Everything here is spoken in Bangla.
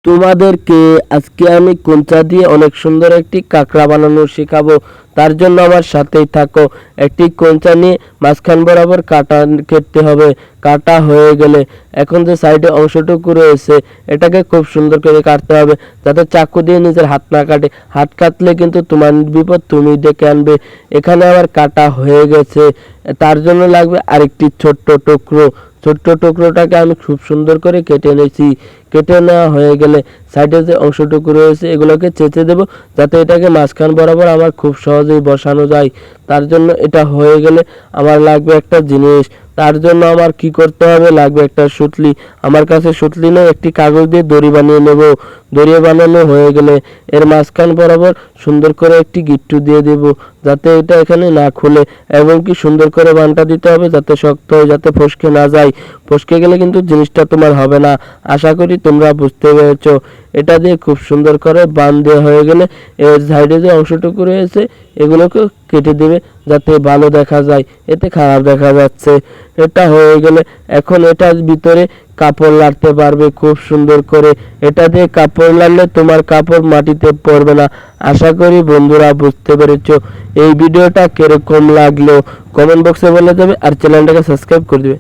তোমাদেরকে আজকে আমি কোঞ্চা দিয়ে অনেক সুন্দর একটি কাঁকড়া বানানো শেখাবো। তার জন্য আমার সাথেই থাকো। একটি কোঞ্চা নিয়ে মাঝখান বরাবর কাটা কেটে হবে। কাটা হয়ে গেলে এখন যে সাইডে অংশটুকু রয়েছে এটাকে খুব সুন্দর করে কাটতে হবে, যাতে চাকু দিয়ে নিজের হাত না কাটে। হাত কাটলে কিন্তু তোমার বিপদ তুমি ডেকে আনবে। এখানে আবার কাটা হয়ে গেছে, তার জন্য লাগবে আরেকটি ছোট্ট টুকরো। ছোট্ট টুকরোটাকে আমি খুব সুন্দর করে কেটে নিয়েছি। কেটে নেওয়া হয়ে গেলে সাইডে যে অংশটুকু রয়েছে এগুলোকে চেঁচে দেব, যাতে এটাকে মাঝখান বরাবর আমার খুব সহজেই বসানো যায়। তার জন্য এটা হয়ে গেলে আমার লাগবে একটা জিনিস। তার জন্য আমার কি করতে হবে, লাগবে একটা সুতলি। আমার কাছে সুতলি নেই, একটি কাগজ দিয়ে দড়ি বানিয়ে নেব। দড়ি বানানো হয়ে গেলে এর মাঝখান বরাবর সুন্দর করে একটি গিট্টু দিয়ে দেব, যাতে এটা এখানে না খুলে, এবং কি সুন্দর করে বানটা দিতে হবে যাতে শক্ত হয়, যাতে ফসকে না যায়। ফসকে গেলে কিন্তু জিনিসটা তোমার হবে না। আশা করি তোমরা বুঝতে পেরেছো। এটা দিয়ে খুব সুন্দর করে বান দেওয়া হয়ে গেলে এর সাইডে যে অংশটুকু রয়েছে এগুলোকে কেটে দেবে, যাতে ভালো দেখা যায়। এতে খারাপ দেখা যাচ্ছে। এটা হয়ে গেলে এখন এটার ভিতরে কাপড় লাড়তে পারবে খুব সুন্দর করে। এটা দিয়ে কাপড় লাড়লে তোমার কাপড় মাটিতে পড়বে না। আশা করি বন্ধুরা বুঝতে পেরেছো। এই ভিডিওটা কিরকম লাগলো কমেন্ট বক্সে বলে দেবে, আর চ্যানেলটাকে সাবস্ক্রাইব করে দেবে।